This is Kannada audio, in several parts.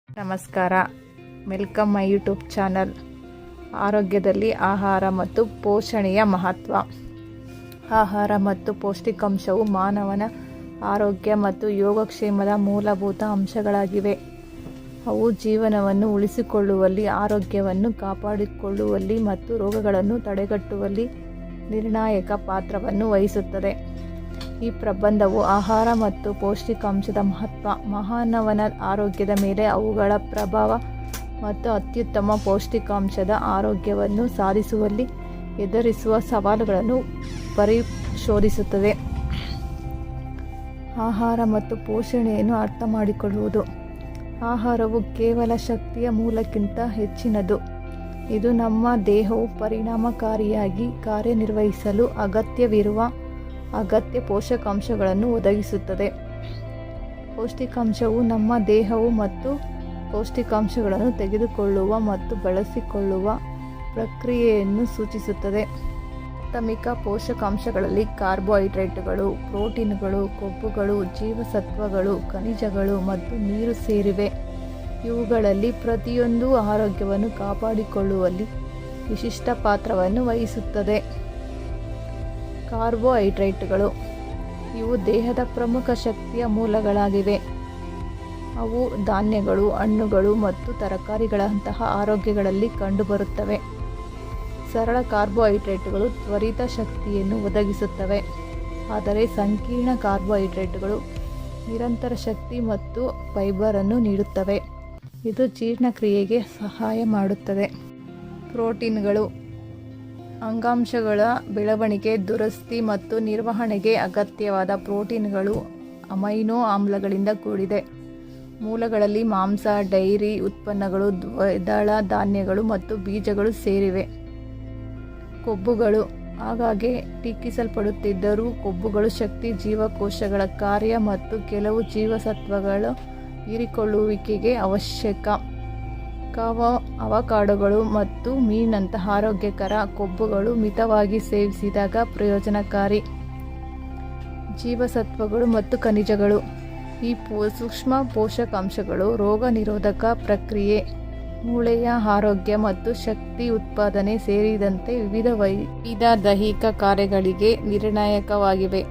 ನಮಸ್ಕಾರ, ವೆಲ್ಕಮ್ ಮೈ ಯೂಟ್ಯೂಬ್ ಚಾನಲ್. ಆರೋಗ್ಯದಲ್ಲಿ ಆಹಾರ ಮತ್ತು ಪೋಷಣೆಯ ಮಹತ್ವ. ಆಹಾರ ಮತ್ತು ಪೌಷ್ಟಿಕಾಂಶವು ಮಾನವನ ಆರೋಗ್ಯ ಮತ್ತು ಯೋಗಕ್ಷೇಮದ ಮೂಲಭೂತ ಅಂಶಗಳಾಗಿವೆ. ಅವು ಜೀವನವನ್ನು ಉಳಿಸಿಕೊಳ್ಳುವಲ್ಲಿ, ಆರೋಗ್ಯವನ್ನು ಕಾಪಾಡಿಕೊಳ್ಳುವಲ್ಲಿ ಮತ್ತು ರೋಗಗಳನ್ನು ತಡೆಗಟ್ಟುವಲ್ಲಿ ನಿರ್ಣಾಯಕ ಪಾತ್ರವನ್ನು ವಹಿಸುತ್ತದೆ. ಈ ಪ್ರಬಂಧವು ಆಹಾರ ಮತ್ತು ಪೌಷ್ಟಿಕಾಂಶದ ಮಹತ್ವ, ಮಾನವನ ಆರೋಗ್ಯದ ಮೇಲೆ ಅವುಗಳ ಪ್ರಭಾವ ಮತ್ತು ಅತ್ಯುತ್ತಮ ಪೌಷ್ಟಿಕಾಂಶದ ಆರೋಗ್ಯವನ್ನು ಸಾಧಿಸುವಲ್ಲಿ ಎದುರಿಸುವ ಸವಾಲುಗಳನ್ನು ಪರಿಶೋಧಿಸುತ್ತದೆ. ಆಹಾರ ಮತ್ತು ಪೋಷಣೆಯನ್ನು ಅರ್ಥ ಮಾಡಿಕೊಳ್ಳುವುದು. ಆಹಾರವು ಕೇವಲ ಶಕ್ತಿಯ ಮೂಲಕ್ಕಿಂತ ಹೆಚ್ಚಿನದು. ಇದು ನಮ್ಮ ದೇಹವು ಪರಿಣಾಮಕಾರಿಯಾಗಿ ಕಾರ್ಯನಿರ್ವಹಿಸಲು ಅಗತ್ಯವಿರುವ ಅಗತ್ಯ ಪೋಷಕಾಂಶಗಳನ್ನು ಒದಗಿಸುತ್ತದೆ. ಪೌಷ್ಟಿಕಾಂಶವು ನಮ್ಮ ದೇಹವು ಮತ್ತು ಪೌಷ್ಟಿಕಾಂಶಗಳನ್ನು ತೆಗೆದುಕೊಳ್ಳುವ ಮತ್ತು ಬಳಸಿಕೊಳ್ಳುವ ಪ್ರಕ್ರಿಯೆಯನ್ನು ಸೂಚಿಸುತ್ತದೆ. ಪ್ರಾಥಮಿಕ ಪೋಷಕಾಂಶಗಳಲ್ಲಿ ಕಾರ್ಬೋಹೈಡ್ರೇಟ್ಗಳು, ಪ್ರೋಟೀನ್ಗಳು, ಕೊಬ್ಬುಗಳು, ಜೀವಸತ್ವಗಳು, ಖನಿಜಗಳು ಮತ್ತು ನೀರು ಸೇರಿವೆ. ಇವುಗಳಲ್ಲಿ ಪ್ರತಿಯೊಂದೂ ಆರೋಗ್ಯವನ್ನು ಕಾಪಾಡಿಕೊಳ್ಳುವಲ್ಲಿ ವಿಶಿಷ್ಟ ಪಾತ್ರವನ್ನು ವಹಿಸುತ್ತದೆ. ಕಾರ್ಬೋಹೈಡ್ರೇಟ್ಗಳು ಇವು ದೇಹದ ಪ್ರಮುಖ ಶಕ್ತಿಯ ಮೂಲಗಳಾಗಿವೆ. ಅವು ಧಾನ್ಯಗಳು, ಹಣ್ಣುಗಳು ಮತ್ತು ತರಕಾರಿಗಳಂತಹ ಆರೋಗ್ಯಗಳಲ್ಲಿ ಕಂಡುಬರುತ್ತವೆ. ಸರಳ ಕಾರ್ಬೋಹೈಡ್ರೇಟ್ಗಳು ತ್ವರಿತ ಶಕ್ತಿಯನ್ನು ಒದಗಿಸುತ್ತವೆ, ಆದರೆ ಸಂಕೀರ್ಣ ಕಾರ್ಬೋಹೈಡ್ರೇಟ್ಗಳು ನಿರಂತರ ಶಕ್ತಿ ಮತ್ತು ಫೈಬರನ್ನು ನೀಡುತ್ತವೆ. ಇದು ಜೀರ್ಣಕ್ರಿಯೆಗೆ ಸಹಾಯ ಮಾಡುತ್ತದೆ. ಪ್ರೋಟೀನ್ಗಳು ಅಂಗಾಂಶಗಳ ಬೆಳವಣಿಗೆ, ದುರಸ್ತಿ ಮತ್ತು ನಿರ್ವಹಣೆಗೆ ಅಗತ್ಯವಾದ ಪ್ರೋಟೀನ್ಗಳು ಅಮೈನೋ ಆಮ್ಲಗಳಿಂದ ಕೂಡಿದೆ. ಮೂಲಗಳಲ್ಲಿ ಮಾಂಸ, ಡೈರಿ ಉತ್ಪನ್ನಗಳು, ದ್ವಿದಳ ಧಾನ್ಯಗಳು ಮತ್ತು ಬೀಜಗಳು ಸೇರಿವೆ. ಕೊಬ್ಬುಗಳು ಆಗಾಗ್ಗೆ ಟೀಕಿಸಲ್ಪಡುತ್ತಿದ್ದರೂ ಕೊಬ್ಬುಗಳು ಶಕ್ತಿ, ಜೀವಕೋಶಗಳ ಕಾರ್ಯ ಮತ್ತು ಕೆಲವು ಜೀವಸತ್ವಗಳ ಹೀರಿಕೊಳ್ಳುವಿಕೆಗೆ ಅವಶ್ಯಕ. ಅವಕಾಡೊಗಳು ಮತ್ತು ಮೀನಿನಂತಹ ಆರೋಗ್ಯಕರ ಕೊಬ್ಬುಗಳು ಮಿತವಾಗಿ ಸೇವಿಸಿದಾಗ ಪ್ರಯೋಜನಕಾರಿ. ಜೀವಸತ್ವಗಳು ಮತ್ತು ಖನಿಜಗಳು ಈ ಸೂಕ್ಷ್ಮ ಪೋಷಕಾಂಶಗಳು ರೋಗ ನಿರೋಧಕ ಪ್ರಕ್ರಿಯೆ, ಮೂಳೆಯ ಆರೋಗ್ಯ ಮತ್ತು ಶಕ್ತಿ ಉತ್ಪಾದನೆ ಸೇರಿದಂತೆ ವಿವಿಧ ದೈಹಿಕ ಕಾರ್ಯಗಳಿಗೆ ನಿರ್ಣಾಯಕವಾಗಿವೆ.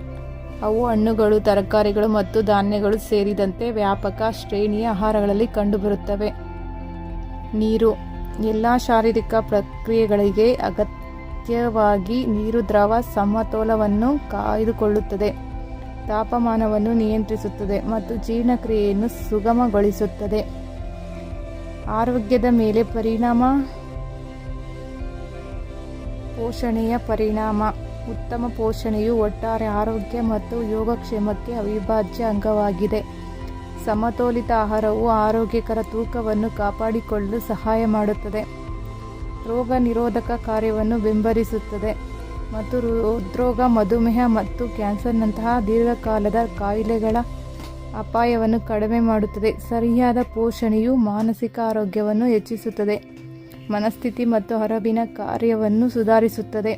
ಅವು ಹಣ್ಣುಗಳು, ತರಕಾರಿಗಳು ಮತ್ತು ಧಾನ್ಯಗಳು ಸೇರಿದಂತೆ ವ್ಯಾಪಕ ಶ್ರೇಣಿಯ ಆಹಾರಗಳಲ್ಲಿ ಕಂಡುಬರುತ್ತವೆ. ನೀರು ಎಲ್ಲ ಶಾರೀರಿಕ ಪ್ರಕ್ರಿಯೆಗಳಿಗೆ ಅಗತ್ಯವಾಗಿ ನೀರು ದ್ರವ ಸಮತೋಲನವನ್ನು ಕಾಯ್ದುಕೊಳ್ಳುತ್ತದೆ, ತಾಪಮಾನವನ್ನು ನಿಯಂತ್ರಿಸುತ್ತದೆ ಮತ್ತು ಜೀರ್ಣಕ್ರಿಯೆಯನ್ನು ಸುಗಮಗೊಳಿಸುತ್ತದೆ. ಆರೋಗ್ಯದ ಮೇಲೆ ಪರಿಣಾಮ. ಪೋಷಣೆಯ ಪರಿಣಾಮ. ಉತ್ತಮ ಪೋಷಣೆಯು ಒಟ್ಟಾರೆ ಆರೋಗ್ಯ ಮತ್ತು ಯೋಗಕ್ಷೇಮಕ್ಕೆ ಅವಿಭಾಜ್ಯ ಅಂಗವಾಗಿದೆ. ಸಮತೋಲಿತ ಆಹಾರವು ಆರೋಗ್ಯಕರ ತೂಕವನ್ನು ಕಾಪಾಡಿಕೊಳ್ಳಲು ಸಹಾಯ ಮಾಡುತ್ತದೆ, ರೋಗ ನಿರೋಧಕ ಕಾರ್ಯವನ್ನು ಬೆಂಬಲಿಸುತ್ತದೆ ಮತ್ತು ಹೃದ್ರೋಗ, ಮಧುಮೇಹ ಮತ್ತು ಕ್ಯಾನ್ಸರ್ನಂತಹ ದೀರ್ಘಕಾಲದ ಕಾಯಿಲೆಗಳ ಅಪಾಯವನ್ನು ಕಡಿಮೆ ಮಾಡುತ್ತದೆ. ಸರಿಯಾದ ಪೋಷಣೆಯು ಮಾನಸಿಕ ಆರೋಗ್ಯವನ್ನು ಹೆಚ್ಚಿಸುತ್ತದೆ, ಮನಸ್ಥಿತಿ ಮತ್ತು ಹರವಿನ ಕಾರ್ಯವನ್ನು ಸುಧಾರಿಸುತ್ತದೆ.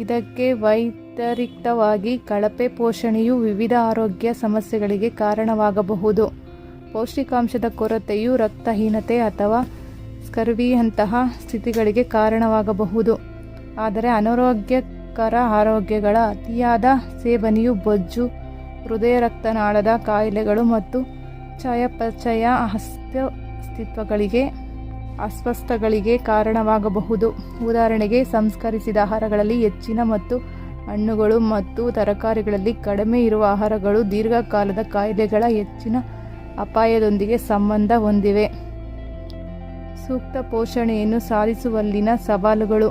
ಇದಕ್ಕೆ ವ್ಯತಿರಿಕ್ತವಾಗಿ ಕಳಪೆ ಪೋಷಣೆಯು ವಿವಿಧ ಆರೋಗ್ಯ ಸಮಸ್ಯೆಗಳಿಗೆ ಕಾರಣವಾಗಬಹುದು. ಪೌಷ್ಟಿಕಾಂಶದ ಕೊರತೆಯು ರಕ್ತಹೀನತೆ ಅಥವಾ ಸ್ಕರ್ವಿಯಂತಹ ಸ್ಥಿತಿಗಳಿಗೆ ಕಾರಣವಾಗಬಹುದು. ಆದರೆ ಅನಾರೋಗ್ಯಕರ ಆರೋಗ್ಯಗಳ ಅತಿಯಾದ ಸೇವನೆಯು ಬೊಜ್ಜು, ಹೃದಯ ರಕ್ತನಾಳದ ಕಾಯಿಲೆಗಳು ಮತ್ತು ಚಯಾಪಚಯ ಅಸ್ವಸ್ಥಗಳಿಗೆ ಕಾರಣವಾಗಬಹುದು. ಉದಾಹರಣೆಗೆ, ಸಂಸ್ಕರಿಸಿದ ಆಹಾರಗಳಲ್ಲಿ ಹೆಚ್ಚಿನ ಮತ್ತು ಹಣ್ಣುಗಳು ಮತ್ತು ತರಕಾರಿಗಳಲ್ಲಿ ಕಡಿಮೆ ಇರುವ ಆಹಾರಗಳು ದೀರ್ಘಕಾಲದ ಕಾಯಿಲೆಗಳ ಹೆಚ್ಚಿನ ಅಪಾಯದೊಂದಿಗೆ ಸಂಬಂಧ ಹೊಂದಿವೆ. ಸೂಕ್ತ ಪೋಷಣೆಯನ್ನು ಸಾಧಿಸುವಲ್ಲಿನ ಸವಾಲುಗಳು.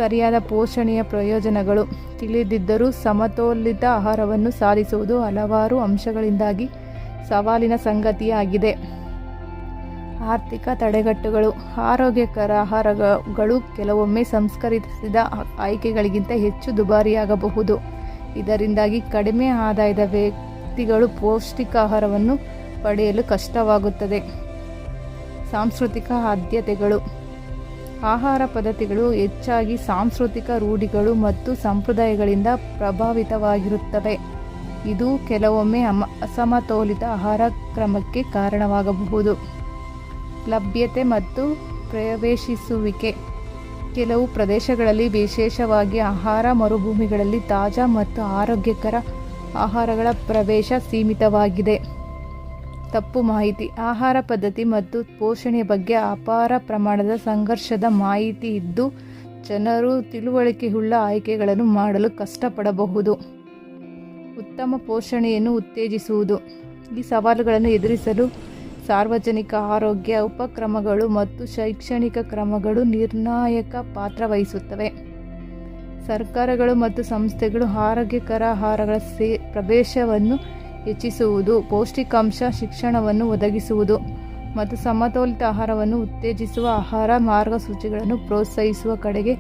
ಸರಿಯಾದ ಪೋಷಣೆಯ ಪ್ರಯೋಜನಗಳು ತಿಳಿದಿದ್ದರೂ ಸಮತೋಲಿತ ಆಹಾರವನ್ನು ಸಾಧಿಸುವುದು ಹಲವಾರು ಅಂಶಗಳಿಂದಾಗಿ ಸವಾಲಿನ ಸಂಗತಿಯಾಗಿದೆ. ಆರ್ಥಿಕ ತಡೆಗಟ್ಟುಗಳು. ಆರೋಗ್ಯಕರ ಆಹಾರಗಳು ಕೆಲವೊಮ್ಮೆ ಸಂಸ್ಕರಿಸಿದ ಆಯ್ಕೆಗಳಿಗಿಂತ ಹೆಚ್ಚು ದುಬಾರಿಯಾಗಬಹುದು. ಇದರಿಂದಾಗಿ ಕಡಿಮೆ ಆದಾಯದ ವ್ಯಕ್ತಿಗಳು ಪೌಷ್ಟಿಕ ಆಹಾರವನ್ನು ಪಡೆಯಲು ಕಷ್ಟವಾಗುತ್ತದೆ. ಸಾಂಸ್ಕೃತಿಕ ಆದ್ಯತೆಗಳು. ಆಹಾರ ಪದ್ಧತಿಗಳು ಹೆಚ್ಚಾಗಿ ಸಾಂಸ್ಕೃತಿಕ ರೂಢಿಗಳು ಮತ್ತು ಸಂಪ್ರದಾಯಗಳಿಂದ ಪ್ರಭಾವಿತವಾಗಿರುತ್ತವೆ. ಇದು ಕೆಲವೊಮ್ಮೆ ಅಸಮತೋಲಿತ ಆಹಾರ ಕ್ರಮಕ್ಕೆ ಕಾರಣವಾಗಬಹುದು. ಲಭ್ಯತೆ ಮತ್ತು ಪ್ರವೇಶಿಸುವಿಕೆ. ಕೆಲವು ಪ್ರದೇಶಗಳಲ್ಲಿ, ವಿಶೇಷವಾಗಿ ಆಹಾರ ಮರುಭೂಮಿಗಳಲ್ಲಿ, ತಾಜಾ ಮತ್ತು ಆರೋಗ್ಯಕರ ಆಹಾರಗಳ ಪ್ರವೇಶ ಸೀಮಿತವಾಗಿದೆ. ತಪ್ಪು ಮಾಹಿತಿ. ಆಹಾರ ಪದ್ಧತಿ ಮತ್ತು ಪೋಷಣೆಯ ಬಗ್ಗೆ ಅಪಾರ ಪ್ರಮಾಣದ ಸಂಘರ್ಷದ ಮಾಹಿತಿ ಇದ್ದು, ಜನರು ತಿಳುವಳಿಕೆಯುಳ್ಳ ಆಯ್ಕೆಗಳನ್ನು ಮಾಡಲು ಕಷ್ಟಪಡಬಹುದು. ಉತ್ತಮ ಪೋಷಣೆಯನ್ನು ಉತ್ತೇಜಿಸುವುದು. ಈ ಸವಾಲುಗಳನ್ನು ಎದುರಿಸಲು ಸಾರ್ವಜನಿಕ ಆರೋಗ್ಯ ಉಪಕ್ರಮಗಳು ಮತ್ತು ಶೈಕ್ಷಣಿಕ ಕ್ರಮಗಳು ನಿರ್ಣಾಯಕ ಪಾತ್ರ ವಹಿಸುತ್ತವೆ. ಸರ್ಕಾರಗಳು ಮತ್ತು ಸಂಸ್ಥೆಗಳು ಆರೋಗ್ಯಕರ ಆಹಾರಗಳ ಪ್ರವೇಶವನ್ನು ಹೆಚ್ಚಿಸುವುದು, ಪೌಷ್ಟಿಕಾಂಶ ಶಿಕ್ಷಣವನ್ನು ಒದಗಿಸುವುದು ಮತ್ತು ಸಮತೋಲಿತ ಆಹಾರವನ್ನು ಉತ್ತೇಜಿಸುವ ಆಹಾರ ಮಾರ್ಗಸೂಚಿಗಳನ್ನು ಪ್ರೋತ್ಸಾಹಿಸುವ ಕಡೆಗೆ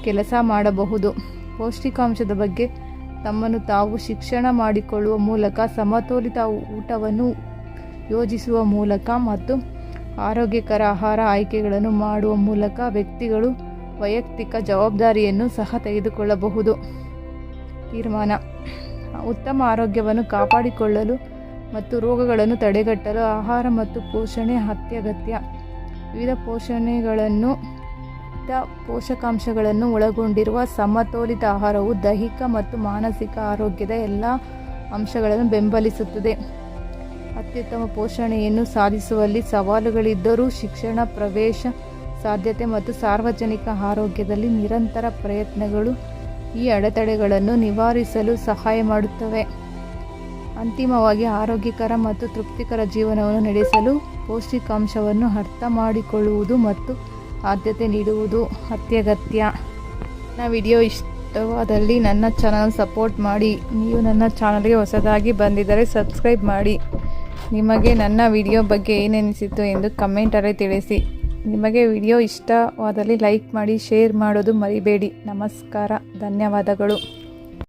ಕೆಲಸ ಮಾಡಬಹುದು. ಪೌಷ್ಟಿಕಾಂಶದ ಬಗ್ಗೆ ತಮ್ಮನ್ನು ತಾವು ಶಿಕ್ಷಣ ಮಾಡಿಕೊಳ್ಳುವ ಮೂಲಕ, ಸಮತೋಲಿತ ಊಟವನ್ನು ಯೋಜಿಸುವ ಮೂಲಕ ಮತ್ತು ಆರೋಗ್ಯಕರ ಆಹಾರ ಆಯ್ಕೆಗಳನ್ನು ಮಾಡುವ ಮೂಲಕ ವ್ಯಕ್ತಿಗಳು ವೈಯಕ್ತಿಕ ಜವಾಬ್ದಾರಿಯನ್ನು ಸಹ ತೆಗೆದುಕೊಳ್ಳಬಹುದು. ತೀರ್ಮಾನ. ಉತ್ತಮ ಆರೋಗ್ಯವನ್ನು ಕಾಪಾಡಿಕೊಳ್ಳಲು ಮತ್ತು ರೋಗಗಳನ್ನು ತಡೆಗಟ್ಟಲು ಆಹಾರ ಮತ್ತು ಪೋಷಣೆ ಅತ್ಯಗತ್ಯ. ವಿವಿಧ ಪೋಷಕಾಂಶಗಳನ್ನು ಒಳಗೊಂಡಿರುವ ಸಮತೋಲಿತ ಆಹಾರವು ದೈಹಿಕ ಮತ್ತು ಮಾನಸಿಕ ಆರೋಗ್ಯದ ಎಲ್ಲ ಅಂಶಗಳನ್ನು ಬೆಂಬಲಿಸುತ್ತದೆ. ಅತ್ಯುತ್ತಮ ಪೋಷಣೆಯನ್ನು ಸಾಧಿಸುವಲ್ಲಿ ಸವಾಲುಗಳಿದ್ದರೂ, ಶಿಕ್ಷಣ, ಪ್ರವೇಶ ಸಾಧ್ಯತೆ ಮತ್ತು ಸಾರ್ವಜನಿಕ ಆರೋಗ್ಯದಲ್ಲಿ ನಿರಂತರ ಪ್ರಯತ್ನಗಳು ಈ ಅಡೆತಡೆಗಳನ್ನು ನಿವಾರಿಸಲು ಸಹಾಯ ಮಾಡುತ್ತವೆ. ಅಂತಿಮವಾಗಿ, ಆರೋಗ್ಯಕರ ಮತ್ತು ತೃಪ್ತಿಕರ ಜೀವನವನ್ನು ನಡೆಸಲು ಪೌಷ್ಟಿಕಾಂಶವನ್ನು ಅರ್ಥ ಮಾಡಿಕೊಳ್ಳುವುದು ಮತ್ತು ಆದ್ಯತೆ ನೀಡುವುದು ಅತ್ಯಗತ್ಯ. ನನ್ನ ವಿಡಿಯೋ ಇಷ್ಟವಾದಲ್ಲಿ ನನ್ನ ಚಾನಲ್ ಸಪೋರ್ಟ್ ಮಾಡಿ. ನೀವು ನನ್ನ ಚಾನಲ್ಗೆ ಹೊಸದಾಗಿ ಬಂದಿದ್ದರೆ ಸಬ್ಸ್ಕ್ರೈಬ್ ಮಾಡಿ. ನಿಮಗೆ ನನ್ನ ವಿಡಿಯೋ ಬಗ್ಗೆ ಏನೆನಿಸಿತು ಎಂದು ಕಮೆಂಟಲ್ಲಿ ತಿಳಿಸಿ. ನಿಮಗೆ ವಿಡಿಯೋ ಇಷ್ಟವಾದಲ್ಲಿ ಲೈಕ್ ಮಾಡಿ, ಶೇರ್ ಮಾಡೋದು ಮರಿಬೇಡಿ. ನಮಸ್ಕಾರ, ಧನ್ಯವಾದಗಳು.